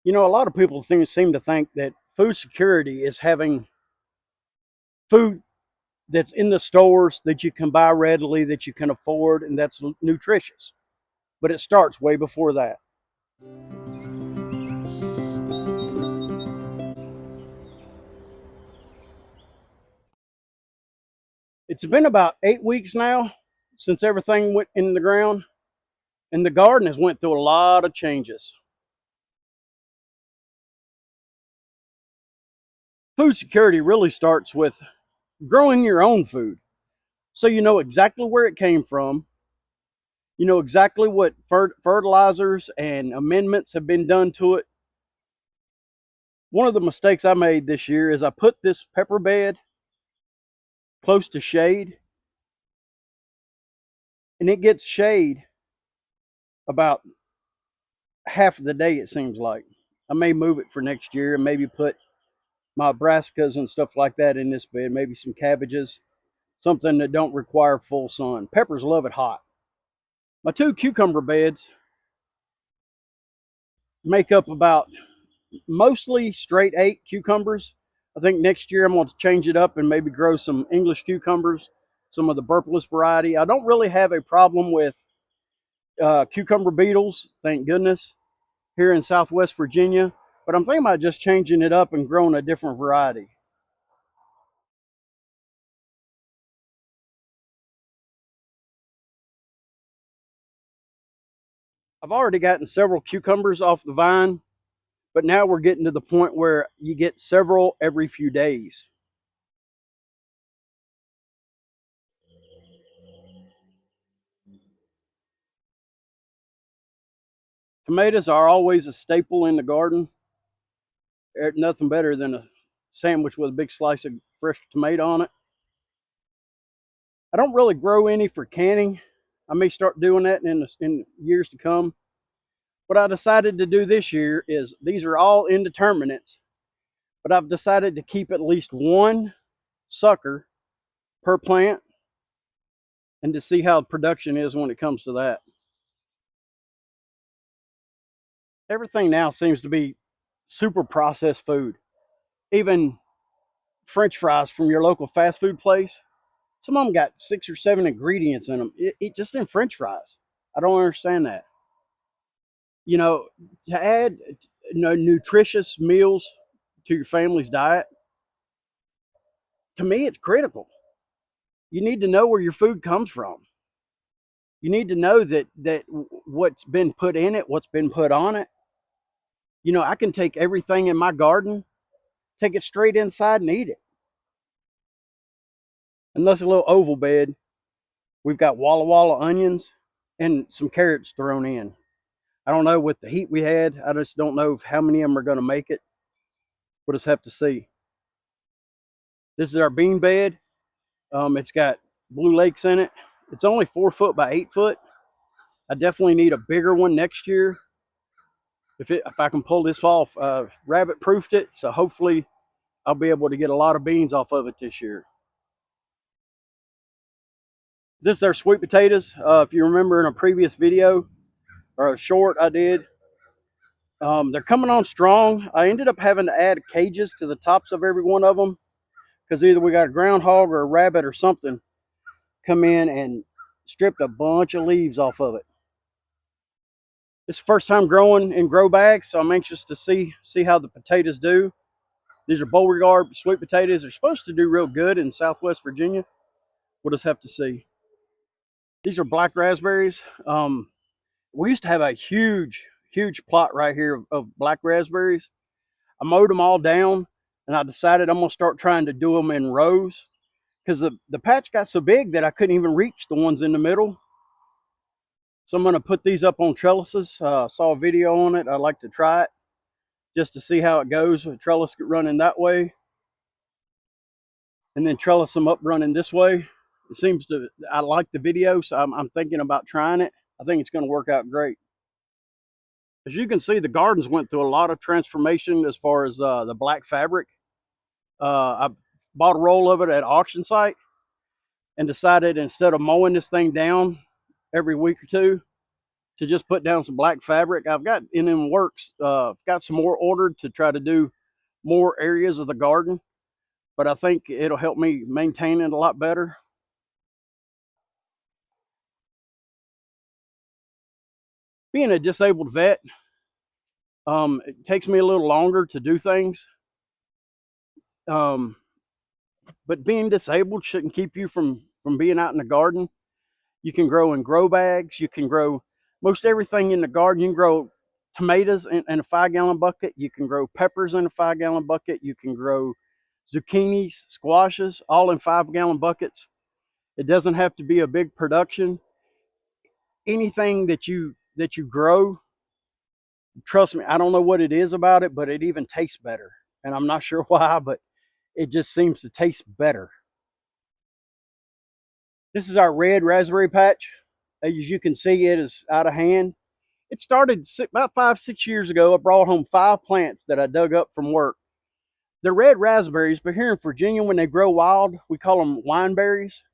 You know, a lot of people seem to think that food security is having food that's in the stores that you can buy readily, that you can afford, and that's nutritious. But it starts way before that. It's been about 8 weeks now since everything went in the ground, and the garden has went through a lot of changes. Food security really starts with growing your own food, so you know exactly where it came from. You know exactly what fertilizers and amendments have been done to it. One of the mistakes I made this year is I put this pepper bed close to shade, and it gets shade about half of the day, it seems like. I may move it for next year and maybe put my brassicas and stuff like that in this bed, maybe some cabbages, something that don't require full sun. Peppers love it hot. My two cucumber beds make up about mostly straight eight cucumbers. I think next year I'm going to change it up and maybe grow some English cucumbers, some of the Burpless variety. I don't really have a problem with cucumber beetles, thank goodness, here in Southwest Virginia. But I'm thinking about just changing it up and growing a different variety. I've already gotten several cucumbers off the vine, but now we're getting to the point where you get several every few days. Tomatoes are always a staple in the garden. There's nothing better than a sandwich with a big slice of fresh tomato on it. I don't really grow any for canning. I may start doing that in years to come. What I decided to do this year is these are all indeterminates, but I've decided to keep at least one sucker per plant and to see how production is when it comes to that. Everything now seems to be super processed food. Even French fries from your local fast food place, some of them got 6 or 7 ingredients in them. It just in French fries. I don't understand that. You know, to add nutritious meals to your family's diet, to me, it's critical. You need to know where your food comes from. You need to know that what's been put in it, what's been put on it. You know, I can take everything in my garden, take it straight inside and eat it. Unless a little oval bed, we've got Walla Walla onions and some carrots thrown in. I don't know with the heat we had. I just don't know how many of them are going to make it. We'll just have to see. This is our bean bed. It's got Blue Lakes in it. It's only 4 foot by 8 foot. I definitely need a bigger one next year. If I can pull this off, rabbit proofed it, so hopefully I'll be able to get a lot of beans off of it this year. This is our sweet potatoes. If you remember in a previous video or a short I did, they're coming on strong. I ended up having to add cages to the tops of every one of them because either we got a groundhog or a rabbit or something come in and stripped a bunch of leaves off of it. It's the first time growing in grow bags, so I'm anxious to see how the potatoes do. These are Beauregard sweet potatoes. They're supposed to do real good in Southwest Virginia. We'll just have to see. These are black raspberries. We used to have a huge plot right here of black raspberries. I mowed them all down, and I decided I'm gonna start trying to do them in rows because the patch got so big that I couldn't even reach the ones in the middle. So I'm gonna put these up on trellises. Saw a video on it. I'd like to try it just to see how it goes with trellis running that way, and then trellis them up running this way. It seems to I like the video, so I'm thinking about trying it. I think it's going to work out great. As you can see, the gardens went through a lot of transformation as far as the black fabric. I bought a roll of it at auction site and decided instead of mowing this thing down every week or two, to just put down some black fabric. I've got in the works, got some more ordered to try to do more areas of the garden, but I think it'll help me maintain it a lot better. Being a disabled vet, it takes me a little longer to do things. Um, but being disabled shouldn't keep you from being out in the garden. You can grow in grow bags. You can grow most everything in the garden. You can grow tomatoes in a 5-gallon bucket. You can grow peppers in a 5-gallon bucket. You can grow zucchinis, squashes, all in 5-gallon buckets. It doesn't have to be a big production. Anything that you grow, trust me, I don't know what it is about it, but it even tastes better. And I'm not sure why, but it just seems to taste better. This is our red raspberry patch. As you can see, it is out of hand. It started about 5-6 years ago. I brought home 5 plants that I dug up from work. They're red raspberries, but here in Virginia, when they grow wild, we call them wine berries.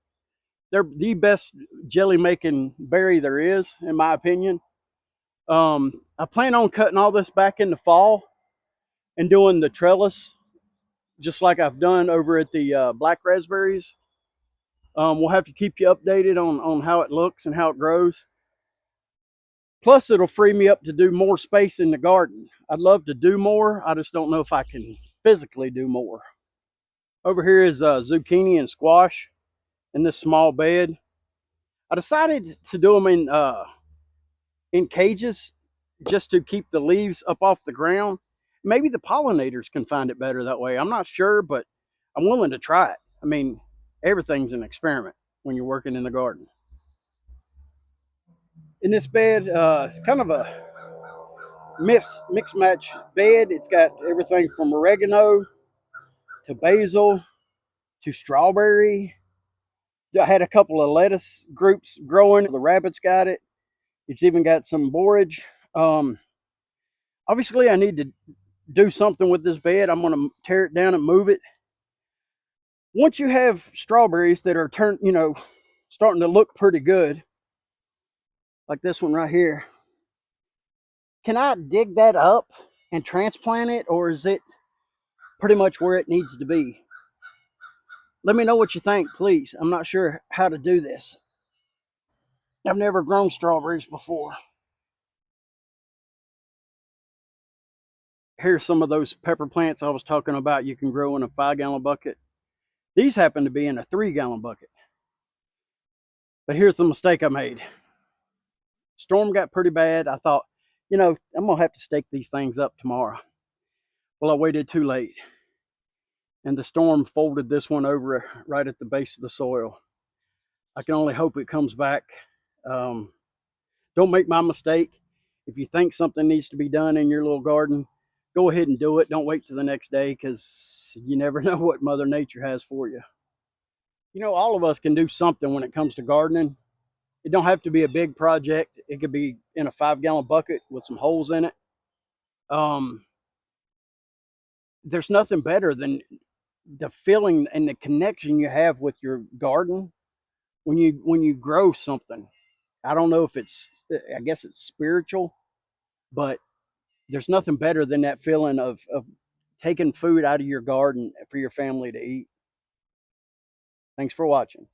They're the best jelly making berry there is, in my opinion. I plan on cutting all this back in the fall and doing the trellis, just like I've done over at the black raspberries. We'll have to keep you updated on how it looks and how it grows. Plus, it'll free me up to do more space in the garden. I'd love to do more. I just don't know if I can physically do more. Over here is zucchini and squash in this small bed. I decided to do them in cages just to keep the leaves up off the ground. Maybe the pollinators can find it better that way. I'm not sure, but I'm willing to try it. I mean, everything's an experiment when you're working in the garden. In this bed, it's kind of a mix match bed. It's got everything from oregano to basil to strawberry. I had a couple of lettuce groups growing. The rabbits got it. It's even got some borage. Obviously, I need to do something with this bed. I'm going to tear it down and move it. Once you have strawberries that are starting to look pretty good, like this one right here, can I dig that up and transplant it, or is it pretty much where it needs to be? Let me know what you think, please. I'm not sure how to do this. I've never grown strawberries before. Here's some of those pepper plants I was talking about you can grow in a 5-gallon bucket. These happen to be in a 3-gallon bucket. But here's the mistake I made. Storm got pretty bad. I thought, I'm going to have to stake these things up tomorrow. Well, I waited too late. And the storm folded this one over right at the base of the soil. I can only hope it comes back. Don't make my mistake. If you think something needs to be done in your little garden, go ahead and do it. Don't wait till the next day, because you never know what Mother Nature has for you. All of us can do something when it comes to gardening. It don't have to be a big project. It could be in a 5-gallon bucket with some holes in it. There's nothing better than the feeling and the connection you have with your garden when you grow something. I don't know if I guess it's spiritual, but there's nothing better than that feeling of taking food out of your garden for your family to eat. Thanks for watching.